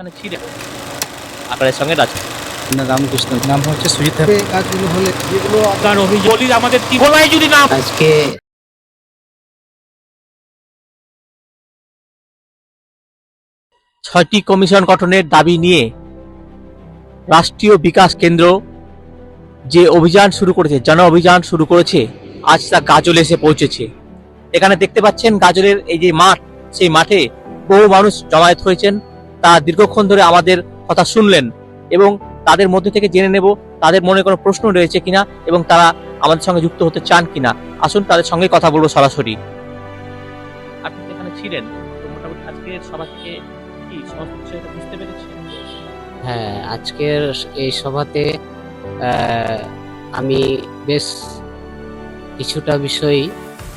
এখানে ছিলেন আপনাদের সঙ্গে না, রামকৃষ্ণ নাম হচ্ছে সুজিত। এই কাজগুলো হলে যেগুলো আপনার অভিযোগ আমাদের ত্রিপুরায় যদি না আজকে 6টি কমিশন গঠনের দাবি নিয়ে রাষ্ট্রীয় বিকাশ কেন্দ্র যে অভিযান শুরু করেছে, জন অভিযান শুরু করেছে, আজ তা গাজলে এসে পৌঁছেছে। এখানে দেখতে পাচ্ছেন গাজলের এই যে মাঠ, সেই মাঠে বহু মানুষ জমায়েত হয়েছেন। তা দীর্ঘক্ষণ ধরে আমাদের কথা শুনলেন এবং তাদের মধ্যে থেকে জেনে নেব তাদের মনে কোনো প্রশ্ন রয়েছে কিনা এবং তারা আমাদের সঙ্গে যুক্ত হতে চান কিনা। আসুন তাদের সঙ্গে কথা বলবো সরাসরি। আপনি এখানে ছিলেন, তো মোটামুটি আজকের সভা থেকে কি সমস্ত বিষয়টা বুঝতে পেরেছেন? হ্যাঁ, আজকের এই সভাতে আমি বেশ কিছুটা বিষয়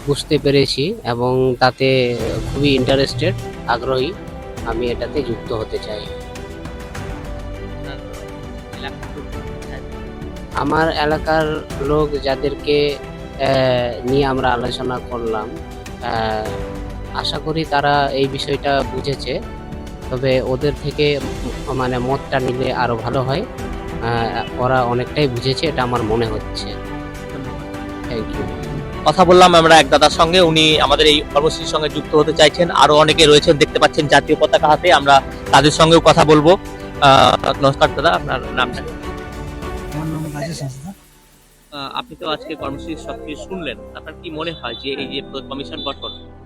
বুঝতে পেরেছি এবং তাতে খুবই ইন্টারেস্টেড, আগ্রহী। আমি এটাতে যুক্ত হতে চাই। আমার এলাকার লোক যাদেরকে নিয়ে আমরা আলোচনা করলাম, আশা করি তারা এই বিষয়টা বুঝেছে। তবে ওদের থেকে মানে মতটা নিলে আরো ভালো হয়। ওরা অনেকটাই বুঝেছে, এটা আমার মনে হচ্ছে। Thank you. কথা বললাম আমরা এক দাদার সঙ্গে, উনি আমাদের এই কর্মসূচির সঙ্গে যুক্ত হতে চাইছেন। আরো অনেকে রয়েছেন, দেখতে পাচ্ছেন জাতীয় পতাকা হাতে। আমরা তাদের সঙ্গেও কথা বলবো। নমস্কার দাদা, আপনার নামটা? আমার নাম রাজেশ হাঁসদা। আপনি তো আজকে কর্মসূচি সবকিছু শুনলেন, আপনার কি মনে হয় যে এই যে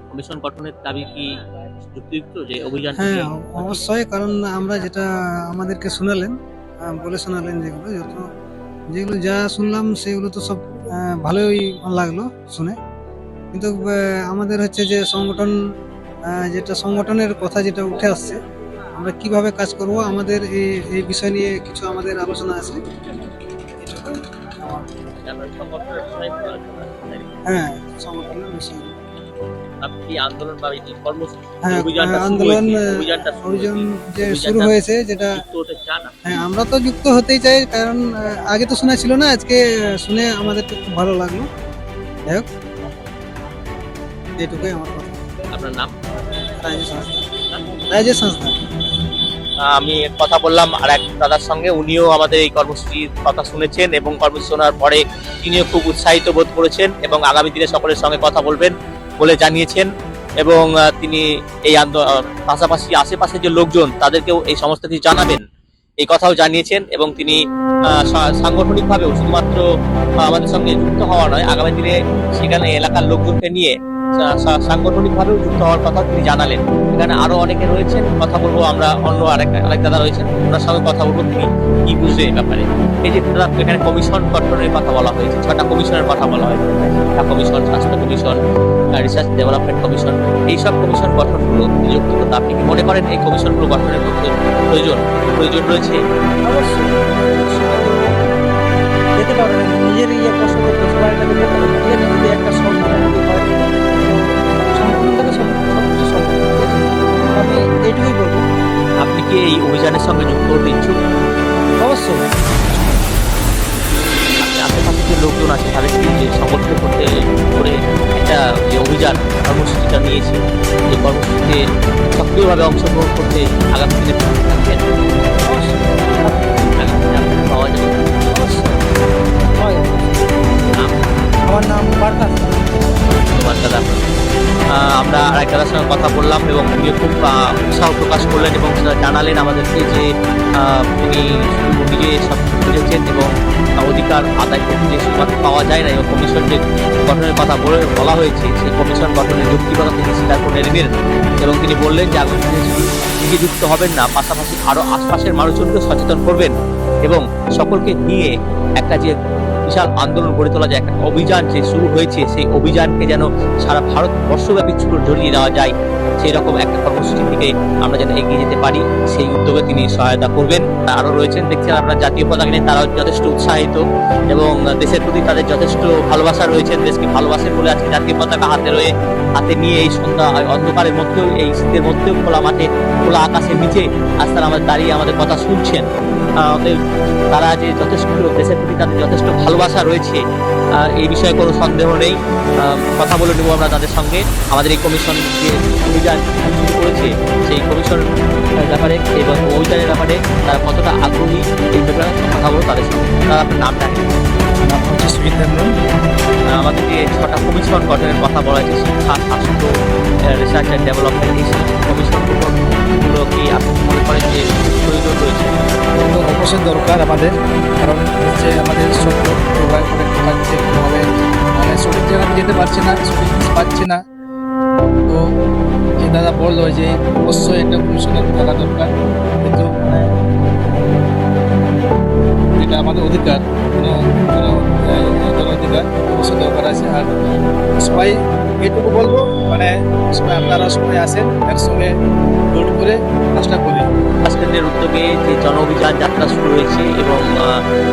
কমিশন গঠনের দাবি কি যুক্তিযুক্ত যে অভিযান? হ্যাঁ, অবশ্যই, কারণ আমরা যেটা আমাদেরকে শোনালেন, বলে শোনালেন, যেগুলো যা শুনলাম সেগুলো তো সব ভালোই লাগলো শুনে। কিন্তু আমাদের হচ্ছে যে সংগঠনের কথা যেটা উঠে আসছে, আমরা কিভাবে কাজ করব, আমাদের এই বিষয় নিয়ে কিছু আমাদের আলোচনা আছে। হ্যাঁ, সংগঠনের বিষয়। আপনি কি আন্দোলন বা এই যে কর্মসূচি হ্যাঁ, অভিযানটা আন্দোলন অভিযান যে শুরু হয়েছে, যেটা যুক্ত হতে চান? হ্যাঁ, আমরা তো যুক্ত হতেই চাই, কারণ আগে তো শোনা ছিল না, আজকে শুনে আমাদের তো খুব ভালো লাগলো। যাই হোক, এইটুকুই আমার কথা। আপনার নাম? রাজেশ হাঁসদা। আমি কথা বললাম আর এক দাদার সঙ্গে, উনিও আমাদের এই কর্মসূচির কথা শুনেছেন এবং কর্মসূচি শোনার পরে তিনিও খুব উৎসাহিত বোধ করেছেন এবং আগামী দিনে সকলের সঙ্গে কথা বলবেন বলে জানিয়েছেন। এবং তিনি এই পাশাপাশি আশেপাশে যে লোকজন তাদেরকেও এই সমস্ত কিছু জানাবেন, এই কথাও জানিয়েছেন। এবং তিনি সাংগঠনিকভাবেও শুধুমাত্র আমাদের সঙ্গে যুক্ত হওয়া নয়, আগামী দিনে সেখানে এলাকার লোকজনকে নিয়ে সাংগঠনিকভাবেও যুক্ত হওয়ার কথা তিনি জানালেন। এখানে আরো অনেকে রয়েছেন, কথা বলবো আমরা। অন্য আরেক দাদা রয়েছেন, ওনার সঙ্গে কথা বলবো তিনি কি বুঝবে এই ব্যাপারে। এই যে এখানে কমিশন গঠনের কথা বলা হয়েছে, 6টা কমিশনের কথা বলা হয়েছে, শিক্ষা কমিশন, স্বাস্থ্য কমিশন, রিসার্চ ডেভেলপমেন্ট কমিশন। এইসব কমিশন গঠনগুলো নিযুক্তিগত, আপনি কি মনে করেন এই কমিশনগুলো গঠনের প্রয়োজন রয়েছে? যেতে পারবে না, নিজের কষ্ট করতে সবাই এটাকে যেতে পারবে। ঠিক আছে, যদি একটা সংগঠন যদি হয়, সংগঠন থেকে সব কিছু সম্ভব। ঠিক আছে, আমি এইটুকুই বলবো। আপনি কি এই অভিযানের সঙ্গে যুক্ত হতে ইচ্ছুক? অবশ্যই। আপনি আশেপাশে যে লোকজন আছে তাদেরকে যে সংগঠিত করতে করে একটা যে অভিযান কর্মসূচিটা নিয়েছে, এই কর্মসূচিতে সক্রিয়ভাবে অংশগ্রহণ করতে আগামী দিনে থাকবেন? আগামী দিনে আপনাকে পাওয়া যাবে? হয়। নাম? আমার নাম বার্তা। ধন্যবাদ দাদা। আমরা আরেক দাদার সঙ্গে কথা বললাম এবং উনি খুব উৎসাহ প্রকাশ করলেন এবং জানালেন আমাদেরকে যে তিনি নিজে সব বুঝেছেন এবং অধিকার আদায় করতে যে সুবাদ পাওয়া যায় না, এবং কমিশন যে গঠনের কথা বলা হয়েছে সেই কমিশন গঠনের যৌক্তিকতা তিনি স্বীকার করে নিলেন। এবং তিনি বললেন যে আগামী দিনে নিজে যুক্ত হবেন না, পাশাপাশি আরও আশপাশের মানুষজনকে সচেতন করবেন এবং সকলকে নিয়ে একটা যে বিশাল আন্দোলন গড়ে তোলা যায়, একটা অভিযান যে শুরু হয়েছে সেই অভিযানকে যেন সারা ভারতবর্ষব্যাপী জড়িয়ে দেওয়া যায়, সেই রকম একটা কর্মসূচির দিকে আমরা যেন এগিয়ে যেতে পারি, সেই উদ্যোগে তিনি সহায়তা করবেন। আরও রয়েছেন, দেখছেন আপনার জাতীয় পতাকা নিয়ে তারাও যথেষ্ট উৎসাহিত এবং দেশের প্রতি তাদের যথেষ্ট ভালোবাসা রয়েছেন। দেশকে ভালোবাসেন বলে আজকে জাতীয় পতাকা হাতে নিয়ে এই সন্ধ্যা অন্ধকারের মধ্যেও, এই শীতের মধ্যেও খোলা মাঠে, খোলা আকাশের নিচে আজ তারা আমাদের দাঁড়িয়ে আমাদের কথা শুনছেন। তারা যে যথেষ্ট দেশের প্রতি তাদের যথেষ্ট ভালোবাসা রয়েছে, এই বিষয়ে কোনো সন্দেহ নেই। কথা বলে নেব আমরা তাদের সঙ্গে। আমাদের এই কমিশন যে অভিযান অভিযান শুরু করেছে সেই কমিশন ব্যাপারে এবং অভিযানের ব্যাপারে তারা কতটা আগ্রহী এই ব্যাপারে কথা বলবো তাদের সঙ্গে। তারা আপনার নামটা কি? নাম হচ্ছে সুজিত হেমব্রম। আমাদের যে 6টা কমিশন গঠনের কথা বলা হয়েছে শিক্ষা, স্বাস্থ্য, রিসার্চ অ্যান্ড ডেভেলপমেন্ট, এই কমিশনগুলো কি আপনি মনে করেন যে প্রয়োজন রয়েছে? তো অবশ্যই দরকার আমাদের, কারণ হচ্ছে আমাদের সব লোক প্রোভাইড করে পাচ্ছে কোনোভাবে, মানে সঠিক জায়গায় যেতে পারছে না, সঠিক কিছু পাচ্ছে না। তো যে দাদা বললো যে অবশ্যই একটা কমিশনের থাকা দরকার, কিন্তু মানে এটা আমাদের অধিকার, কোনো অধিকার অবশ্যই দরকার আছে। আর সবাই এটুকু বলবো, মানে সবাই আপনারা সবাই আসেন, একসঙ্গে জোট করে কাজটা করি। স্বাস্থ্যকেন্দ্রের উদ্যোগে যে জন অভিযান যাত্রা শুরু হয়েছে এবং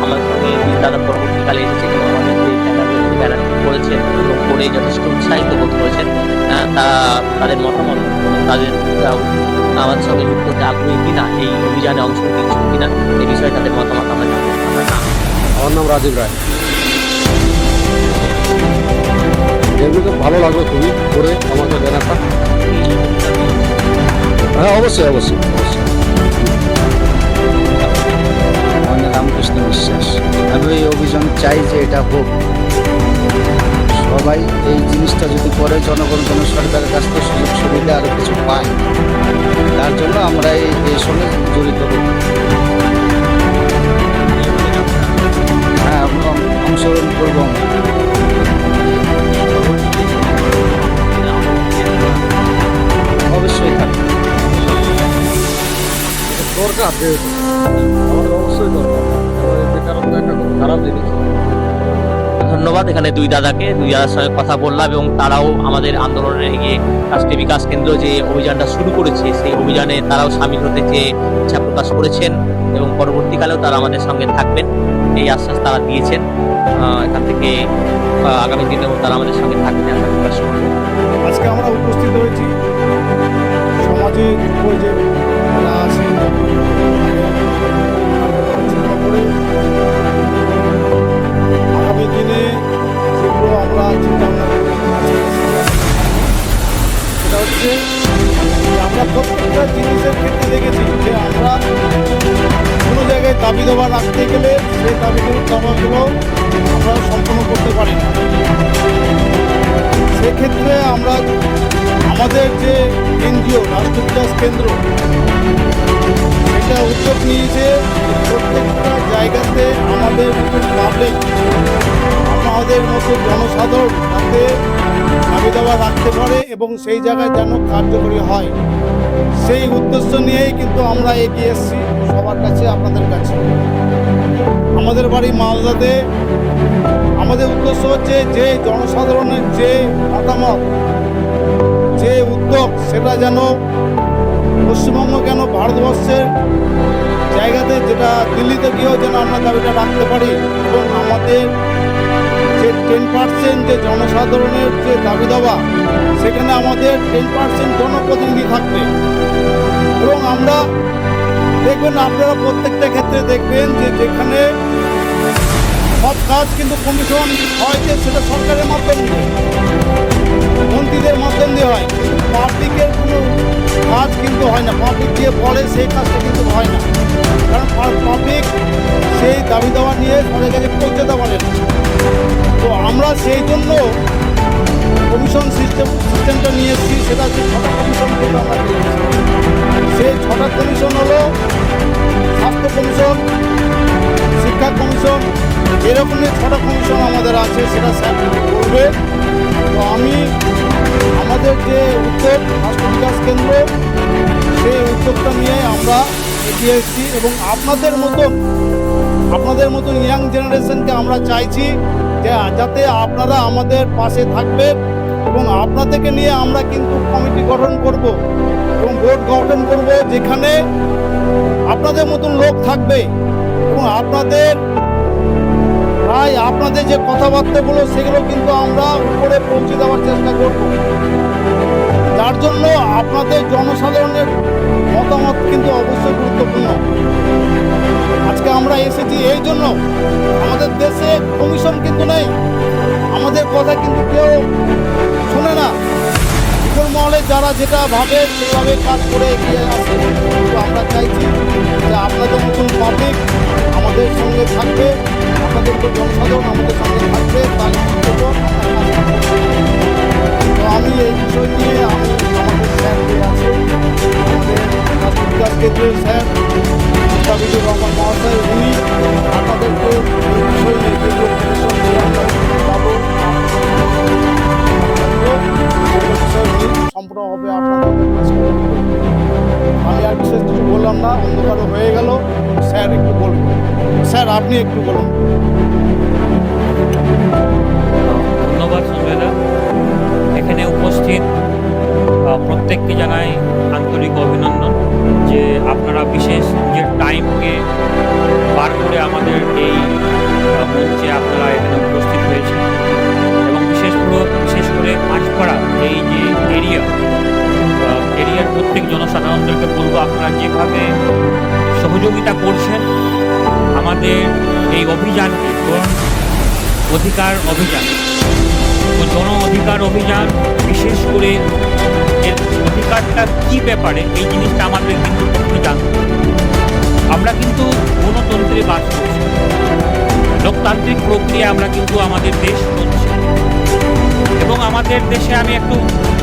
আমার সঙ্গে তারা পরবর্তীকালে এসেছে এবং আমাদের যে ব্যানারটি করেছেন এবং করে যথেষ্ট উৎসাহিত বোধ করেছেন, তাদের মতামত এবং তাদের আমাদের সঙ্গে যুক্ত হতে আগ্রহী কিনা, এই অভিযানে অংশ নিতে ইচ্ছুক কিনা, এই বিষয়ে তাদের মতামত আমরা জানবো। আপনার নাম? আমার নাম রাজীব রায়। এমনিতে ভালো লাগলো খুবই করে আমাদের ব্যানারটা। হ্যাঁ, অবশ্যই অবশ্যই অবশ্যই। আমার নাম রামকৃষ্ণ বিশ্বাস। আমি এই অভিযান চাই যে এটা হোক, সবাই এই জিনিসটা যদি করে জনগণ যেন সরকারের কাছ থেকে সুযোগ সুবিধা আরও কিছু পায়, তার জন্য আমরা এই সঙ্গে জড়িত হই। হ্যাঁ, আমরা অংশগ্রহণ করবো। অবশ্যই থাকবে। দরকার, যেহেতু আমাদের অবশ্যই দরকার, বেকারত্ব একটা খুব খারাপ জিনিস। ধন্যবাদ। এখানে দুই দাদার সঙ্গে কথা বললাম এবং তারাও আমাদের আন্দোলনে এগিয়ে রাষ্ট্রীয় বিকাশ কেন্দ্র যে অভিযানটা শুরু করেছে সেই অভিযানে তারাও সামিল হতে চেয়ে ইচ্ছা প্রকাশ করেছেন এবং পরবর্তীকালেও তারা আমাদের সঙ্গে থাকবেন এই আশ্বাস তারা দিয়েছেন। এখান থেকে আগামী দিনেও তারা আমাদের সঙ্গে থাকবেন আশা প্রকাশ করব। আজকে আমরা উপস্থিত হয়েছি সমাজে উপরে যে যারা আছে চিন্তা করে আগামী দিনে যেগুলো আমরা চিন্তা ভাবনা করি সেটা হচ্ছে যে আমরা প্রত্যেকটা জিনিসের ক্ষেত্রে দেখেছি যে আমরা কোনো জায়গায় দাবি দাবা রাখতে গেলে সেই দাবাগুলো আমরা সম্পন্ন করতে পারি না। সেক্ষেত্রে আমরা আমাদের যে এনজিও রাষ্ট্রীয় বিকাশ কেন্দ্র সেটা উদ্যোগ নিয়েছে প্রত্যেকটা জায়গাতে আমাদের মতো পাবলিক, আমাদের মতো জনসাধারণ যাতে দাবি দাবা রাখতে পারে এবং সেই জায়গায় যেন কার্যকরী হয়, সেই উদ্দেশ্য নিয়েই কিন্তু আমরা এগিয়ে এসেছি সবার কাছে, আপনাদের কাছে। আমাদের বাড়ি মালদাতে আমাদের উদ্দেশ্য হচ্ছে যে জনসাধারণের যে মতামত, যে উদ্যোগ, সেটা যেন পশ্চিমবঙ্গ কেন ভারতবর্ষের জায়গাতে, যেটা দিল্লিতে গিয়েও যেন আমরা দাবিটা রাখতে পারি এবং আমাদের যে 10% যে জনসাধারণের যে দাবি দাবা, সেখানে আমাদের 10% জনপ্রতিনিধি থাকবে। এবং আমরা দেখবেন, আপনারা প্রত্যেকটা ক্ষেত্রে দেখবেন যে যেখানে সব কাজ কিন্তু কমিশন হয় যে সেটা সরকারের মাধ্যম দিয়ে, মন্ত্রীদের মাধ্যম দিয়ে হয়, কিন্তু পাবলিকের কোনো কাজ কিন্তু হয় না। পাবলিক দিয়ে বলে সেই কাজটা কিন্তু হয় না, কারণ পাবলিক সেই দাবি দাওয়া নিয়ে সবার কাছে পৌঁছাতে পারে না। তো আমরা সেই জন্য কমিশন সিস্টেমটা নিয়ে এসেছি, সেটা হচ্ছে 6টা কমিশন কিন্তু আমরা নিয়ে এসেছি। সেই 6টা কমিশন হলো স্বাস্থ্য কমিশন, শিক্ষা কমিশন, এরকমই 6টা কমিশন আমাদের আছে, সেটা স্যার করবে। তো আমি আমাদের যে উদ্যোগ রাষ্ট্র বিকাশ কেন্দ্র, সেই উদ্যোগটা নিয়ে আমরা এগিয়ে এসেছি এবং আপনাদের মতন ইয়াং জেনারেশনকে আমরা চাইছি যে যাতে আপনারা আমাদের পাশে থাকবেন এবং আপনাদেরকে নিয়ে আমরা কিন্তু কমিটি গঠন করব এবং বোর্ড গঠন করব, যেখানে আপনাদের মতন লোক থাকবে এবং আপনাদের যে কথাবার্তাগুলো সেগুলো কিন্তু আমরা উপরে পৌঁছে দেওয়ার চেষ্টা করব। যার জন্য আপনাদের জনসাধারণের মতামত কিন্তু অবশ্যই গুরুত্বপূর্ণ। আজকে আমরা এসেছি এই জন্য, আমাদের দেশে কমিশন কিন্তু নেই, আমাদের কথা কিন্তু কেউ শোনে না। উপর মহলে যারা যারা যেটা ভাবে সেভাবে কাজ করে এগিয়ে আসে। তো আমরা চাইছি যে আপনাদের মতন পাবলিক আমাদের সঙ্গে থাকবে, আপনাদের তো জনসাধারণ আমাদের সঙ্গে থাকবে, তাহলে কি করবো তো আমি এই বিষয় নিয়ে আমি আমাদের স্যার যে আছে আমাদের বিকাশ কেন্দ্রের স্যার মুস্তাফিজুর রহমান মহাশয়, উনি আপনাদেরকে এই বিষয় নিয়ে যেগুলো কমিশন দিয়ে আমরা যাবো সম্পূর্ণভাবে আপনাদের আমি আর বিশেষ কিছু বললাম না, অন্ধকারও হয়ে গেল। স্যার একটু বলবেন। স্যার আপনি একটু বলুন। ধন্যবাদ সঞ্জয়দা। এখানে উপস্থিত প্রত্যেককে জানাই আন্তরিক অভিনন্দন যে আপনারা বিশেষ নিজের টাইমকে বার করে আমাদের এই মঞ্চে আপনারা এখানে উপস্থিত হয়েছেন এবং বিশেষ করে মাঝপাড়া এই যে এরিয়ার প্রত্যেক জনসাধারণদেরকে বলবো আপনারা যেভাবে সহযোগিতা করছেন আমাদের এই অভিযানকে, অধিকার অভিযান ও জন অধিকার অভিযান, বিশেষ করে এর অধিকারটা কী ব্যাপারে এই জিনিসটা আমাদের কিন্তু প্রথমে জানতে হবে। আমরা কিন্তু গণতন্ত্রে বাস করছি, লোকতান্ত্রিক প্রক্রিয়া আমরা কিন্তু আমাদের দেশ চলছে এবং আমাদের দেশে আমি একটু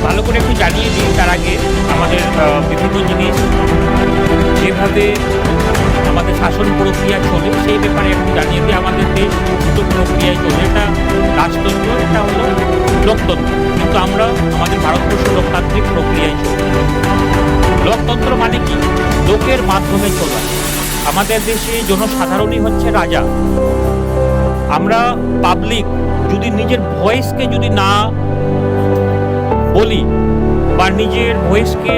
ভালো করে একটু জানিয়ে দিই তার আগে আমাদের বিভিন্ন জিনিস যেভাবে আমাদের শাসন প্রক্রিয়া চলে সেই ব্যাপারে একটু জানিয়ে দিই। আমাদের দেশ দুটো প্রক্রিয়ায় চলে, এটা রাজতন্ত্র, এটা হলো লোকতন্ত্র, কিন্তু আমরা আমাদের ভারতবর্ষ লোকতান্ত্রিক প্রক্রিয়ায় চলি। লোকতন্ত্র মানে কি? লোকের মাধ্যমে চলা। আমাদের দেশে জনসাধারণই হচ্ছে রাজা। আমরা পাবলিক যদি নিজের ভয়েসকে যদি না বলি বা নিজের ভয়েসকে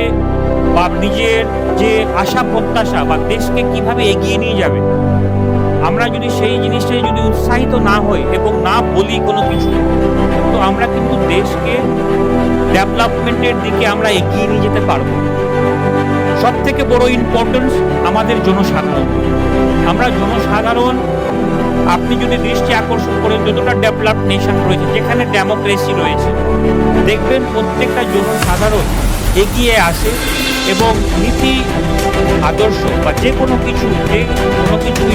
বা নিজের যে আশা প্রত্যাশা বা দেশকে কিভাবে এগিয়ে নিয়ে যাবে, আমরা যদি সেই জিনিসটাই যদি উৎসাহিত না হই এবং না বলি কোনো কিছু, তো আমরা কিন্তু দেশকে ডেভেলপমেন্টের দিকে আমরা এগিয়ে নিয়ে যেতে পারব। সব থেকে বড় ইম্পর্টেন্স আমাদের জনসাধারণ। আমরা জনসাধারণ, আপনি যদি দৃষ্টি আকর্ষণ করেন যতটা ডেভেলপড নেশন রয়েছে, যেখানে ডেমোক্রেসি রয়েছে, দেখবেন প্রত্যেকটা জনসাধারণ এগিয়ে আসে এবং নীতি আদর্শ বা যে কোনো কিছু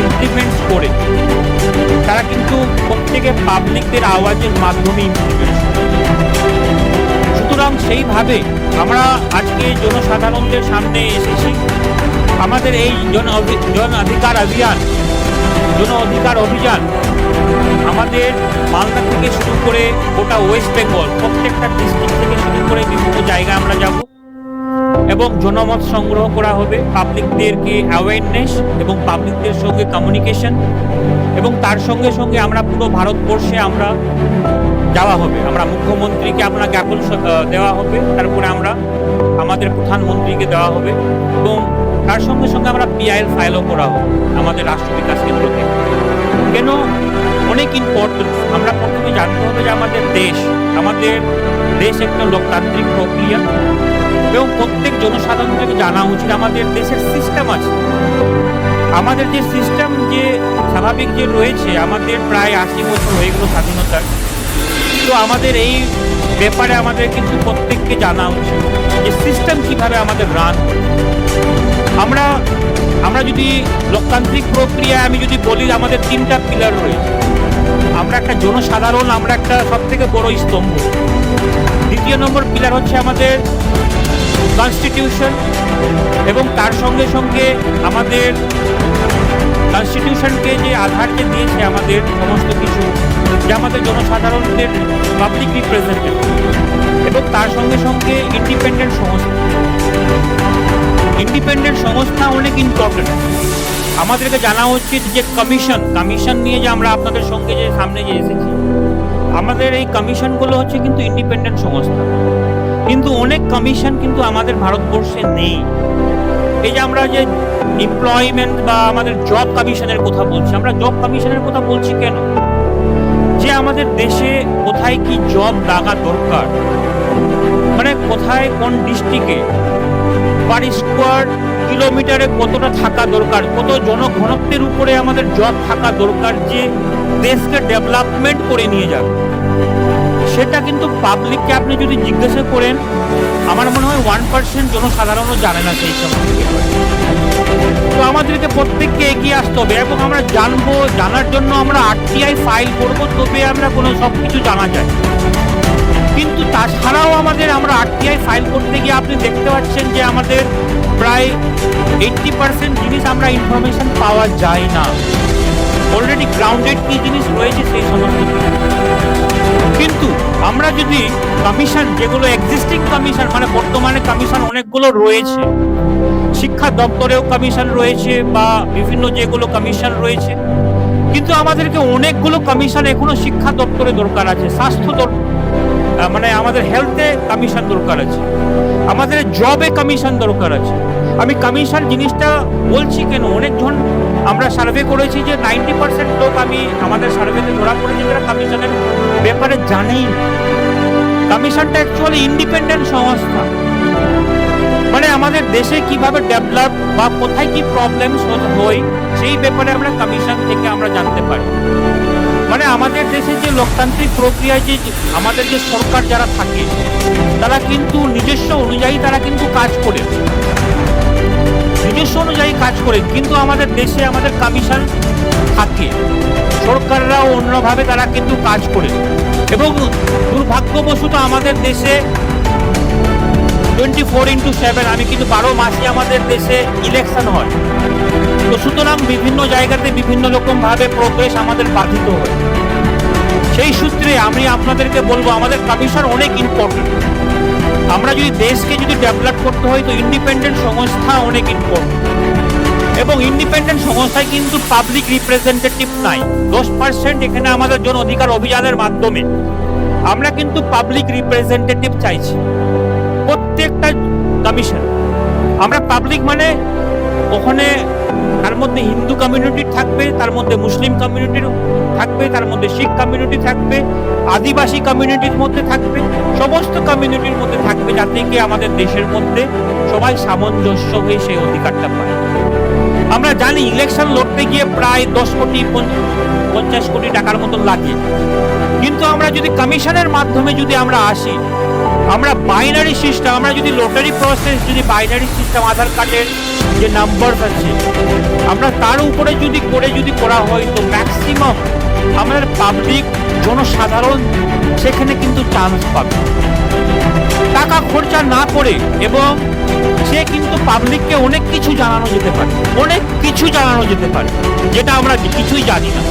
ইমপ্লিমেন্টস করে তারা কিন্তু প্রত্যেকে পাবলিকদের আওয়াজের মাধ্যমে ইমপ্লিমেন্টস করে। সুতরাং সেইভাবে আমরা আজকে জনসাধারণদের সামনে এসেছি। আমাদের এই জন অধিকার অভিযান আমাদের মালদা থেকে শুরু করে গোটা ওয়েস্ট বেঙ্গল প্রত্যেকটা ডিস্ট্রিক্ট থেকে শুরু করে বিভিন্ন জায়গায় আমরা যাব এবং জনমত সংগ্রহ করা হবে, পাবলিকদেরকে অ্যাওয়ারনেস এবং পাবলিকদের সঙ্গে কমিউনিকেশন, এবং তার সঙ্গে সঙ্গে আমরা পুরো ভারতবর্ষে আমরা যাওয়া হবে। আমরা মুখ্যমন্ত্রীকে আমরা জ্ঞাপন দেওয়া হবে, তারপরে আমরা আমাদের প্রধানমন্ত্রীকে দেওয়া হবে এবং তার সঙ্গে সঙ্গে আমরা পিআইএল ফাইলও করা হবে আমাদের রাষ্ট্র বিকাশ কেন্দ্র থেকে। কেন? অনেক ইম্পর্টেন্স। আমরা প্রথমে জানতে হবে যে আমাদের দেশ একটা লোকতান্ত্রিক প্রক্রিয়া এবং প্রত্যেক জনসাধারণকে জানা উচিত আমাদের দেশের সিস্টেম আছে। আমাদের যে সিস্টেম যে স্বাভাবিক যে রয়েছে, আমাদের প্রায় 80 বছর হয়ে গেল স্বাধীনতার, তো আমাদের এই ব্যাপারে আমাদের কিন্তু প্রত্যেককে জানা উচিত যে সিস্টেম কিভাবে আমাদের রান। আমরা যদি লোকতান্ত্রিক প্রক্রিয়া আমি যদি বলি, আমাদের 3টা পিলার রয়েছে। আমরা একটা জনসাধারণ, আমরা একটা সব থেকে বড় স্তম্ভ। দ্বিতীয় নম্বর পিলার হচ্ছে আমাদের কনস্টিটিউশন এবং তার সঙ্গে সঙ্গে আমাদের কনস্টিটিউশনকে যে আধার যে দিয়েছে আমাদের সমস্ত কিছু, যে আমাদের জনসাধারণদের পাবলিক রিপ্রেজেন্টেটিভ, এবং তার সঙ্গে সঙ্গে ইন্ডিপেন্ডেন্ট সংস্থা অনেক ইম্পর্টেন্ট। আমাদেরকে জানা উচিত যে কমিশন নিয়ে যে আমরা আপনাদের সঙ্গে যে সামনে যে এসেছি, আমাদের এই কমিশনগুলো হচ্ছে কিন্তু ইন্ডিপেন্ডেন্ট সংস্থা, কিন্তু অনেক কমিশন কিন্তু আমাদের ভারতবর্ষে নেই। এই যে আমরা যে এমপ্লয়মেন্ট বা আমাদের জব কমিশনের কথা বলছি, আমরা জব কমিশনের কথা বলছি কেন? যে আমাদের দেশে কোথায় কি জব লাগা দরকার, মানে কোথায় কোন ডিস্ট্রিক্টে পার স্কোয়ার কিলোমিটারে কতটা থাকা দরকার, কত জনঘনত্বের উপরে আমাদের জব থাকা দরকার যে দেশকে ডেভেলপমেন্ট করে নিয়ে যাবে, সেটা কিন্তু পাবলিককে আপনি যদি জিজ্ঞাসা করেন, আমার মনে হয় 1% জনসাধারণও জানে না সেই সমস্ত ব্যাপারে। তো আমাদেরকে প্রত্যেককে এগিয়ে আসতে হবে এবং আমরা জানবো, জানার জন্য আমরা আরটিআই ফাইল করব, তবে আমরা কোনো সব কিছু জানা যায়। কিন্তু তাছাড়াও আমরা আরটিআই ফাইল করতে গিয়ে আপনি দেখতে পাচ্ছেন যে আমাদের প্রায় 80% জিনিস আমরা ইনফরমেশন পাওয়া যায় না। অলরেডি গ্রাউন্ডেড কি জিনিস রয়েছে সেই সমস্ত জিনিস। কিন্তু আমরা যদি কমিশন, যেগুলো এক্সিস্টিং কমিশন, মানে বর্তমানে কমিশন অনেকগুলো রয়েছে, শিক্ষা দপ্তরেও কমিশন রয়েছে বা বিভিন্ন যেগুলো কমিশন রয়েছে, কিন্তু আমাদেরকে অনেকগুলো কমিশন এখনো শিক্ষা দপ্তরে দরকার আছে, স্বাস্থ্য মানে আমাদের হেলথে কমিশন দরকার আছে, আমাদের জবে কমিশন দরকার আছে। আমি কমিশন জিনিসটা বলছি কেন, অনেকজন আমরা সার্ভে করেছি যে 90% লোক আমাদের সার্ভেতে ধরা পড়েছে যারা কমিশনের ব্যাপারে জানেই না। কমিশনটা অ্যাকচুয়ালি ইন্ডিপেন্ডেন্ট সংস্থা, মানে আমাদের দেশে কিভাবে ডেভেলপ বা কোথায় কি প্রবলেম হয় সেই ব্যাপারে আমরা কমিশন থেকে আমরা জানতে পারি। মানে আমাদের দেশে যে লোকতান্ত্রিক প্রক্রিয়ায় যে আমাদের যে সরকার যারা থাকে তারা কিন্তু নিজস্ব অনুযায়ী তারা কিন্তু কাজ করে, নিজস্ব অনুযায়ী কাজ করে, কিন্তু আমাদের দেশে আমাদের কমিশন থাকে, সরকাররাও অন্যভাবে তারা কিন্তু কাজ করে। এবং দুর্ভাগ্যবশত আমাদের দেশে 24/7 আমি কিন্তু 12 মাসে আমাদের দেশে ইলেকশন হয়। তো সুতরাং বিভিন্ন জায়গাতে বিভিন্ন রকম ভাবে প্রোগ্রেস আমাদের বাধিত হয়। সেই সূত্রে আমি আপনাদেরকে বলবো আমাদের কমিশন অনেক ইম্পর্টেন্ট। আমরা যদি দেশকে যদি ডেভেলপ করতে হয় তো ইন্ডিপেন্ডেন্ট সংস্থা অনেক ইম্পর্টেন্ট, এবং ইন্ডিপেন্ডেন্ট সংস্থায় কিন্তু পাবলিক রিপ্রেজেন্টেটিভ নাই। 10% এখানে আমাদের জন অধিকার অভিযানের মাধ্যমে আমরা কিন্তু পাবলিক রিপ্রেজেন্টেটিভ চাইছি প্রত্যেকটা কমিশন। আমরা পাবলিক মানে ওখানে তার মধ্যে হিন্দু কমিউনিটি থাকবে, তার মধ্যে মুসলিম কমিউনিটির থাকবে, তার মধ্যে শিখ কমিউনিটি থাকবে, আদিবাসী কমিউনিটির মধ্যে থাকবে, সমস্ত কমিউনিটির মধ্যে থাকবে, যাতে কি আমাদের দেশের মধ্যে সবাই সামঞ্জস্য হয়ে সেই অধিকারটা পায়। আমরা জানি ইলেকশন লড়তে গিয়ে প্রায় 10 কোটি 50 কোটি টাকার মতন লাগে, কিন্তু আমরা যদি কমিশনের মাধ্যমে যদি আমরা আসি, আমরা বাইনারি সিস্টেম, আমরা যদি লটারি প্রসেস, যদি বাইনারি সিস্টেম, আধার কার্ডের যে নাম্বার আছে আমরা তার উপরে যদি করা হয় তো ম্যাক্সিমাম আমাদের পাবলিক জনসাধারণ সেখানে কিন্তু চান্স পাবে টাকা খরচা না করে, এবং সে কিন্তু পাবলিককে অনেক কিছু জানানো যেতে পারে, যেটা আমরা কিছুই জানি না।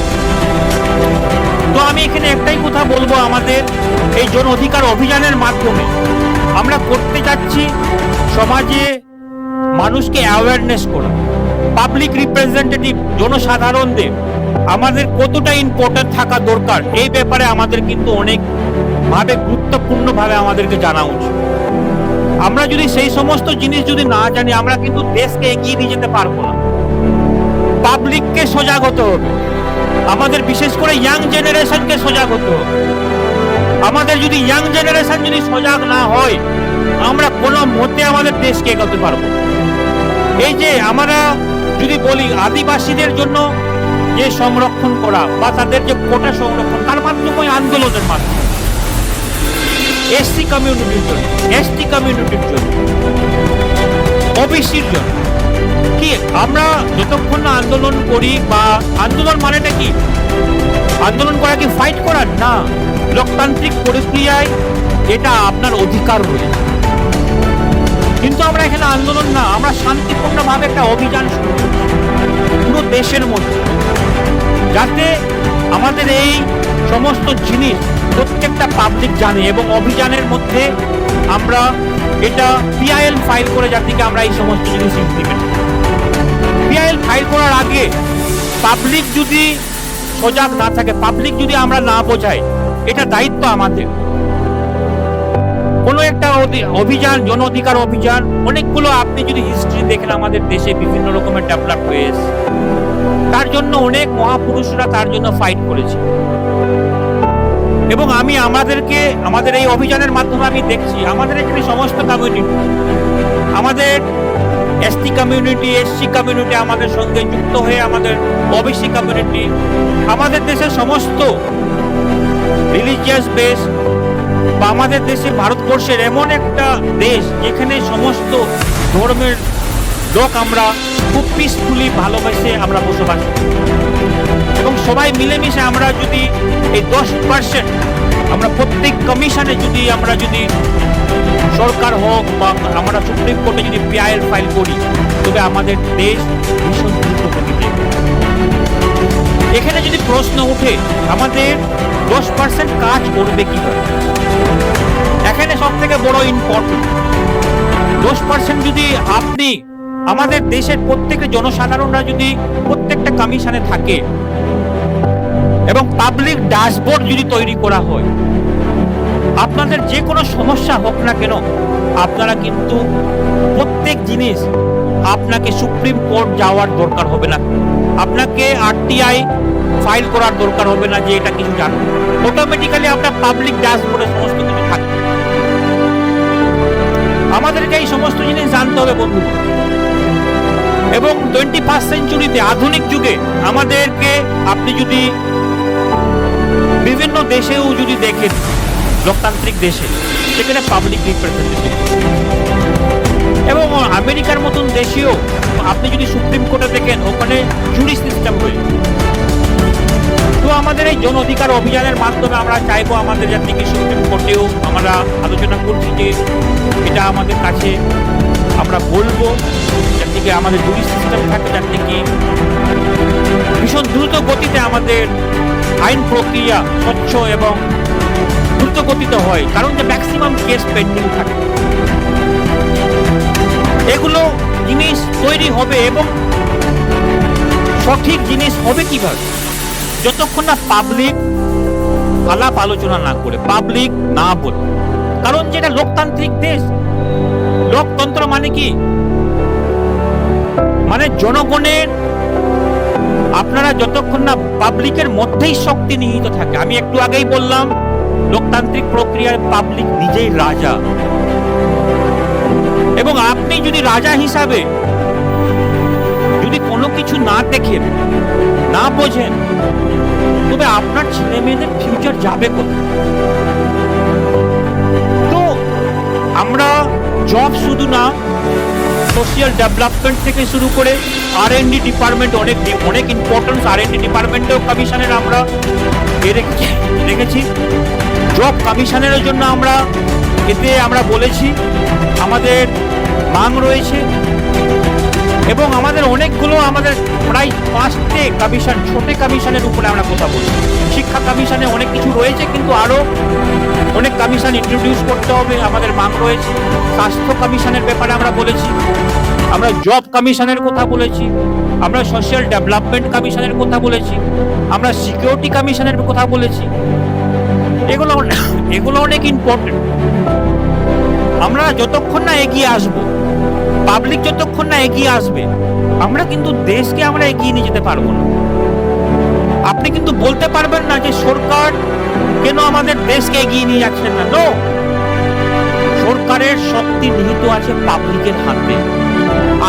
তো আমি এখানে একটাই কথা বলবো, আমাদের এই জন অধিকার অভিযানের মাধ্যমে আমরা করতে যাচ্ছি সমাজে মানুষকে অ্যাওয়ারনেস করা, পাবলিক রিপ্রেজেন্টেটিভ জনসাধারণদের আমাদের কতটা ইম্পর্টেন্ট থাকা দরকার এই ব্যাপারে আমাদের কিন্তু অনেক ভাবে গুরুত্বপূর্ণভাবে আমাদেরকে জানা উচিত। আমরা যদি সেই সমস্ত জিনিস যদি না জানি আমরা কিন্তু দেশকে এগিয়ে নিয়ে যেতে পারবো না। পাবলিককে সজাগ হতে হবে, আমাদের বিশেষ করে ইয়াং জেনারেশনকে সজাগ হতে হবে। আমাদের যদি ইয়াং জেনারেশন যদি সজাগ না হয় আমরা কোনো মতে আমাদের দেশকে এগোতে পারবো। এই যে আমরা যদি বলি আদিবাসীদের জন্য যে সংরক্ষণ করা বা তাদের যে কোটা সংরক্ষণ, তার মাধ্যমে আন্দোলনের মাধ্যমে এসসি কমিউনিটির জন্য, এসটি কমিউনিটির জন্য, ওবিসির জন্য, কি আমরা যতক্ষণ না আন্দোলন করি, বা আন্দোলন মানেটা কি, আন্দোলন করা কি ফাইট করার না, লোকতান্ত্রিক প্রক্রিয়ায় এটা আপনার অধিকার রয়েছে। কিন্তু আমরা এখানে আন্দোলন না, আমরা শান্তিপূর্ণভাবে একটা অভিযান শুরু করি পুরো দেশের মধ্যে, যাতে আমাদের এই সমস্ত জিনিস প্রত্যেকটা পাবলিক জানে, এবং অভিযানের মধ্যে আমরা এটা পিআইএল ফাইল করে যাতে আমরা এই সমস্ত জিনিস ইমপ্লিমেন্ট। পিআইএল ফাইল করার আগে পাবলিক যদি সজাগ না থাকে, পাবলিক যদি আমরা না বোঝাই, এটা দায়িত্ব আমাদের। কোনো একটা অভিযান, জন অধিকার অভিযান, অনেকগুলো আপনি যদি হিস্ট্রি দেখেন আমাদের দেশে বিভিন্ন রকমের ডেভেলপ হয়ে এসেছে, তার জন্য অনেক মহাপুরুষরা তার জন্য ফাইট করেছে। এবং আমি আমাদের এই অভিযানের মাধ্যমে আমি দেখছি আমাদের এখানে সমস্ত কমিউনিটি, আমাদের এসটি কমিউনিটি, এসসি কমিউনিটি আমাদের সঙ্গে যুক্ত হয়ে, আমাদের ওবিসি কমিউনিটি, আমাদের দেশের সমস্ত রিলিজিয়াস বেস বা আমাদের দেশে ভারতবর্ষের এমন একটা দেশ যেখানে সমস্ত ধর্মের লোক আমরা খুব পিসফুলি ভালোবেসে আমরা বসবাস করি এবং সবাই মিলেমিশে আমরা যদি এই 10% আমরা প্রত্যেক কমিশনে যদি আমরা যদি সরকার হোক বা আমরা সুপ্রিম কোর্টে যদি পিআইএল ফাইল করি তবে আমাদের দেশ ভীষণ দ্রুত গতিতে এখানে যদি প্রশ্ন ওঠে আমাদের 10% কাজ করবে কিভাবে এখানে সব থেকে বড় ইম্পর্টেন্ট 10% যদি আপনি আমাদের দেশের প্রত্যেকটা জনসাধারণরা যদি প্রত্যেকটা কমিশনে থাকে এবং পাবলিক ড্যাশবোর্ড যদি তৈরি করা হয় আপনাদের যে কোনো সমস্যা হোক না কেন আপনারা কিন্তু প্রত্যেক জিনিস আপনাকে সুপ্রিম কোর্ট যাওয়ার দরকার হবে না আপনাকে আরটিআই ফাইল করার দরকার হবে না যে এটা কিছু জানো অটোমেটিক্যালি আপনার পাবলিক ড্যাশবোর্ডে সমস্ত কিছু থাকবে আমাদেরকে এই সমস্ত জিনিস জানতে হবে বন্ধু এবং 21st সেঞ্চুরিতে আধুনিক যুগে আমাদেরকে আপনি যদি বিভিন্ন দেশেও যদি দেখেন লোকতান্ত্রিক দেশে সেখানে পাবলিক রিপ্রেজেন্টেটিভ এবং আমেরিকার মতন দেশেও আপনি যদি সুপ্রিম কোর্টে দেখেন ওখানে জুরি সিস্টেম রয়েছে তো আমাদের এই জন অধিকার অভিযানের মাধ্যমে আমরা চাইবো আমাদের যাতে কি সুপ্রিম কোর্টেও আমরা আলোচনা করছি যে এটা আমাদের কাছে আমরা বলবো যাতে কি আমাদের জুরি সিস্টেম থাকে যাতে কি ভীষণ দ্রুত গতিতে আমাদের আইন প্রক্রিয়া স্বচ্ছ এবং দ্রুত গতিতে হয় কারণ যে ম্যাক্সিমাম কেস পেন্ডিং থাকে এগুলো জিনিস তৈরি হবে এবং সঠিক জিনিস হবে কিভাবে যতক্ষণ না পাবলিক আলাপ আলোচনা না করে পাবলিক না বলে কারণ যেটা লোকতান্ত্রিক দেশ লোকতন্ত্র মানে কি মানে জনগণের আপনারা যতক্ষণ না পাবলিকের মধ্যেই শক্তি নিহিত থাকে আমি একটু আগেই বললাম লোকতান্ত্রিক প্রক্রিয়ার পাবলিক নিজেই রাজা এবং আপনি যদি রাজা হিসাবে যদি কোনো কিছু না দেখেন না বোঝেন তবে আপনার ছেলে মেয়েদের ফিউচার যাবে কোথায় তো আমরা জব শুধু না সোশিয়াল ডেভেলপমেন্ট থেকে শুরু করে R&D ডিপার্টমেন্ট অনেক ইম্পর্টেন্স R&D ডিপার্টমেন্টেও কমিশনের আমরা রেখেছি জব কমিশনের জন্য আমরা এতে আমরা বলেছি আমাদের মাং রয়েছে এবং আমাদের অনেকগুলো আমাদের প্রায় 5টে কমিশন ছোট কমিশনের উপরে আমরা কথা বলি শিক্ষা কমিশনে অনেক কিছু রয়েছে কিন্তু আরো অনেক কমিশন ইন্ট্রোডিউস করতে হবে আমাদের মাং রয়েছে স্বাস্থ্য কমিশনের ব্যাপারে আমরা বলেছি আমরা জব কমিশনের কথা বলেছি আমরা সোশ্যাল ডেভেলপমেন্ট কমিশনের কথা বলেছি আমরা সিকিউরিটি কমিশনের কথা বলেছি এগুলো অনেক ইম্পর্টেন্ট আমরা যতক্ষণ না এগিয়ে আসব পাবলিক যতক্ষণ না এগিয়ে আসবে আমরা কিন্তু দেশকে আমরা এগিয়ে নিয়ে যেতে পারবো না আপনি কিন্তু বলতে পারবেন না যে সরকার কেন আমাদের দেশকে এগিয়ে নিয়ে যাচ্ছেন না নো সরকারের শক্তি নিহিত আছে পাবলিকের হাতে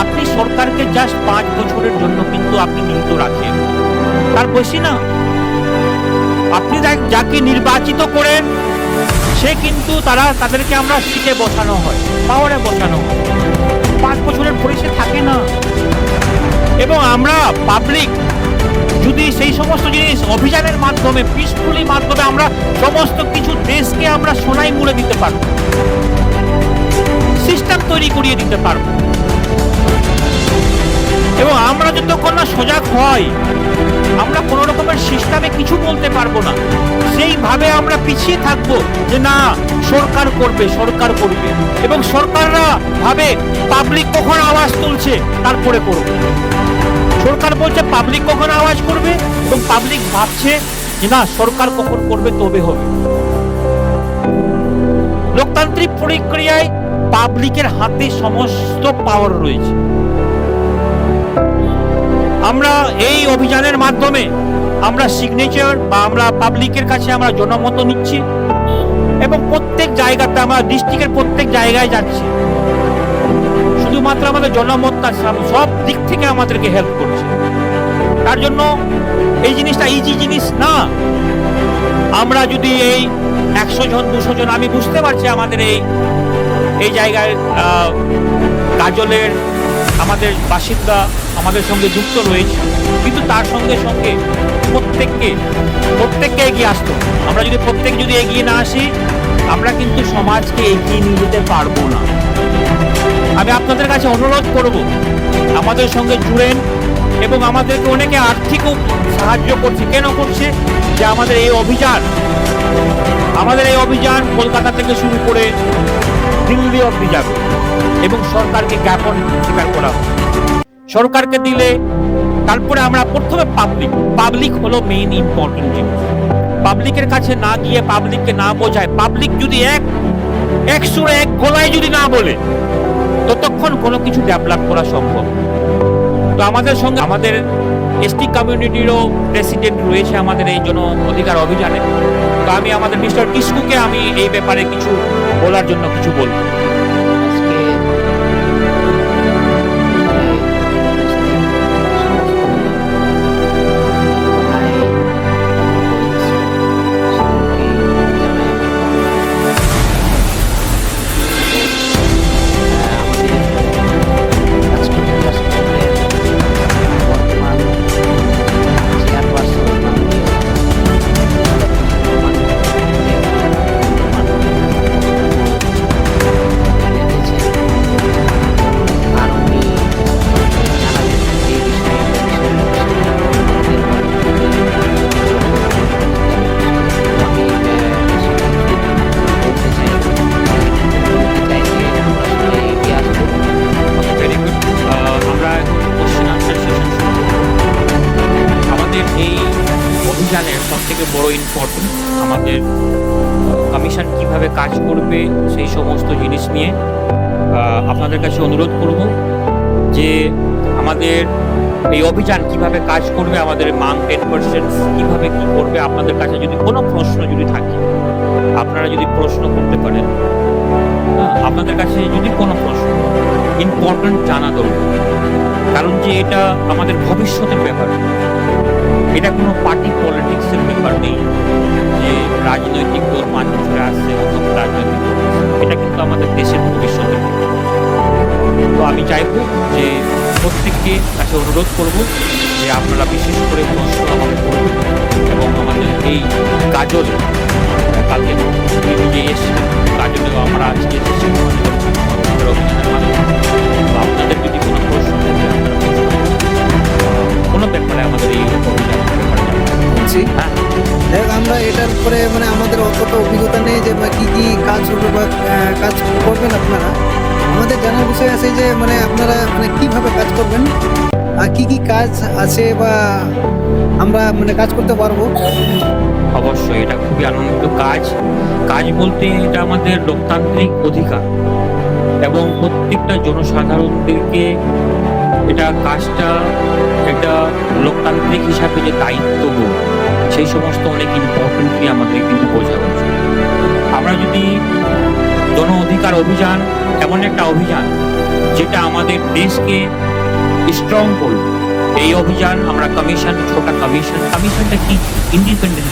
আপনি সরকারকে জাস্ট 5 বছরের জন্য কিন্তু আপনি নিহিত রাখেন তার বেশি না আপনি যাকে নির্বাচিত করেন সে কিন্তু তাদেরকে আমরা সিটে বসানো হয় পাওয়ারে বসানো হয় 5 বছরের পরে সে থাকে না এবং আমরা পাবলিক যদি সেই সমস্ত জিনিস অভিযানের মাধ্যমে পিসফুলি মাধ্যমে আমরা সমস্ত কিছু দেশকে আমরা সোনায় মুড়ে দিতে পারবো সিস্টেম তৈরি করিয়ে দিতে পারবো এবং আমরা যতক্ষণ না সজাগ হয় আমরা কোনো রকমের সিস্টেমে কিছু বলতে পারবো না সেইভাবে আমরা পিছিয়ে থাকবো যে না সরকার করবে এবং সরকাররা ভাবে পাবলিক কখন আওয়াজ তুলছে তারপরে করবে সরকার বলছে পাবলিক কখন আওয়াজ করবে এবং পাবলিক ভাবছে যে না সরকার কখন করবে তবে হবে লোকতান্ত্রিক প্রক্রিয়ায় পাবলিকের হাতে সমস্ত পাওয়ার রয়েছে আমরা এই অভিযানের মাধ্যমে আমরা সিগনেচার বা আমরা পাবলিকের কাছে আমরা জনমত নিচ্ছি এবং প্রত্যেক জায়গাতে আমরা ডিস্ট্রিক্টের প্রত্যেক জায়গায় যাচ্ছি শুধুমাত্র আমাদের জনমতটা সব দিক থেকে আমাদেরকে হেল্প করছে তার জন্য এই জিনিসটা ইজি জিনিস না আমরা যদি এই 100 জন 200 জন, আমি বুঝতে পারছি আমাদের এই জায়গায় কাজলের আমাদের বাসিন্দা আমাদের সঙ্গে যুক্ত রয়েছে, কিন্তু তার সঙ্গে সঙ্গে প্রত্যেককে এগিয়ে আসতো। আমরা যদি প্রত্যেক যদি এগিয়ে না আসি, আমরা কিন্তু সমাজকে এগিয়ে নিয়ে যেতে পারবো না। আমি আপনাদের কাছে অনুরোধ করব, আমাদের সঙ্গে জুড়েন এবং আমাদেরকে অনেকে আর্থিকও সাহায্য করছে। কেন করছে? যে আমাদের এই অভিযান কলকাতা থেকে শুরু করে দিল্লি অবধি যাবে এবং সরকারকে জ্ঞাপন স্বীকার করা হবে। সরকারকে দিলে তারপরে আমরা প্রথমে পাবলিক হলো মেইন ইম্পর্টেন্ট জিনিস। পাবলিকের কাছে না গিয়ে, পাবলিককে না বোঝায়, পাবলিক যদি এক সুরে এক গলায় যদি না বলে, ততক্ষণ কোনো কিছু ডেভেলপ করা সম্ভব। তো আমাদের সঙ্গে আমাদের এসটি কমিউনিটিরও প্রেসিডেন্ট রয়েছে আমাদের এই জন অধিকার অভিযানে। তো আমি আমাদের মিস্টার কিস্কুকে আমি এই ব্যাপারে কিছু বলার জন্য কিছু বলবো। আজকে সবথেকে বড় ইম্পর্টেন্ট আমাদের কমিশন কিভাবে কাজ করবে সেই সমস্ত জিনিস নিয়ে আপনাদের কাছে অনুরোধ করব যে আমাদের এই অভিযান কিভাবে কাজ করবে, আমাদের মান 10% কিভাবে কি করবে। আপনাদের কাছে যদি কোনো প্রশ্ন যদি থাকে, আপনারা যদি প্রশ্ন করতে পারেন, আপনাদের কাছে যদি কোনো প্রশ্ন ইম্পর্টেন্ট জানা দরকার, কারণ যে এটা আমাদের ভবিষ্যতের ব্যাপার। এটা কোনো পার্টি পলিটিক্সের ব্যাপার নেই যে রাজনৈতিক দল 5 বছরে আসছে অথবা রাজনৈতিক, এটা কিন্তু আমাদের দেশের ভবিষ্যতের ব্যাপার। তো আমি চাইব যে প্রত্যেককে কাছে অনুরোধ করব যে আপনারা বিশেষ করে প্রশ্ন আমাদের করবেন এবং আমাদের এই কাজল কালকে নিজে এসে কাজলেও আমরা আজকে এসেছি অভিযানের মাধ্যমে। তো আপনাদের যদি কোনো প্রশ্ন থাকে, আপনারা কোনো ব্যাপারে আমাদের এই অভিযানের ব্যাপারে বলছি আমরা এটার পরে মানে আমাদের অতটা অভিজ্ঞতা নেই যে কি কি কাজ হবে বা কাজ করবেন আপনারা। আমাদের জানার বিষয় আছে যে মানে আপনারা মানে কিভাবে কাজ করবেন আর কি কি কাজ আছে বা আমরা মানে কাজ করতে পারবো। অবশ্যই এটা খুবই আনন্দিত কাজ বলতে এটা আমাদের লোকতান্ত্রিক অধিকার এবং প্রত্যেকটা জনসাধারণদেরকে এটা কাজটা এটা লোকতান্ত্রিক হিসাবে যে দায়িত্ববোধ সেই সমস্ত অনেক ইম্পর্টেন্টলি আমাদের কিন্তু বোঝা উচিত। আমরা যদি জন অধিকার অভিযান এমন একটা অভিযান যেটা আমাদের দেশকে স্ট্রং করবে, এই অভিযান আমরা ছোটা কমিশনটা কি ইন্ডিপেন্ডেন্ট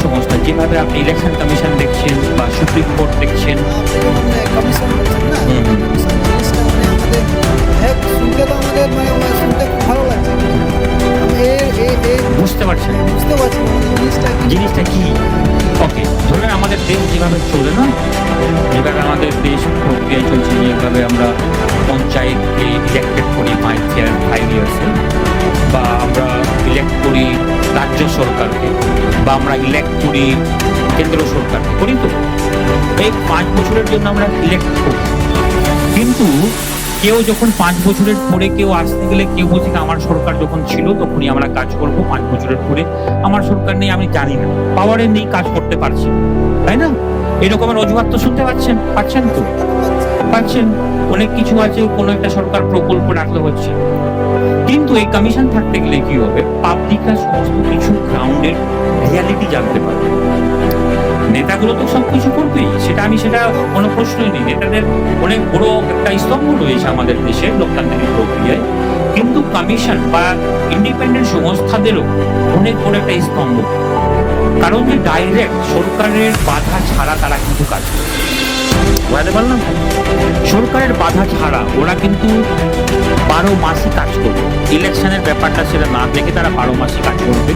সংস্থা যেভাবে আপনি ইলেকশন কমিশন দেখছেন বা সুপ্রিম কোর্ট দেখছেন। কমিশন বলছেন না, জিনিসটা মানে আমাদের শুনতে তো আমাদের মানে শুনতে খুব ভালো লাগছে, বুঝতে পারছেন জিনিসটা কি? ওকে, ধরেন আমাদের দেশ যেভাবে চলে না, যেভাবে আমাদের দেশ প্রক্রিয়ায় চলছে, যেভাবে আমরা পঞ্চায়েতকে ইলেক্টেড করি 5 ইয়ার্সে, বা আমরা ইলেক্ট করি রাজ্য সরকারকে, বা আমরা ইলেক্ট করি কেন্দ্র সরকারকে, করি তো এই 5 বছরের জন্য আমরা ইলেক্ট করি। কিন্তু কেউ যখন 5 বছরের পরে কেউ আসতে গেলে কেউ বলছে আমার সরকার যখন ছিল তখনই আমরা কাজ করব, 5 বছরের পরে আমার সরকার নেই, আমি জানি না, পাওয়ারে নেই, কাজ করতে পারছি, তাই না? এরকমের অজুহাত তো শুনতে পাচ্ছেন তো পাচ্ছেন। অনেক কিছু আছে, কোনো একটা সরকার প্রকল্প রাখলে হচ্ছে, কিন্তু এই কমিশন থাকতে গেলে কি হবে, পাবলিকরা সমস্ত কিছু গ্রাউন্ডের রিয়ালিটি জানতে পারবে। নেতাগুলো তো সবকিছু করবেই, সেটা কোনো প্রশ্নই নেই। নেতাদের অনেক বড় একটা স্তম্ভ রয়েছে আমাদের দেশে লোকতান্ত্রিক প্রক্রিয়ায়, কিন্তু কমিশন বা ইন্ডিপেন্ডেন্ট সংস্থাদেরও অনেক বড় একটা স্তম্ভ, কারণ যে ডাইরেক্ট সরকারের বাধা ছাড়া তারা কিন্তু কাজ করে। বুঝতে পারলাম? সরকারের বাধা ছাড়া ওরা কিন্তু 12 মাসই কাজ করবে। ইলেকশনের ব্যাপারটা সেটা না দেখে তারা 12 মাসই কাজ করবে।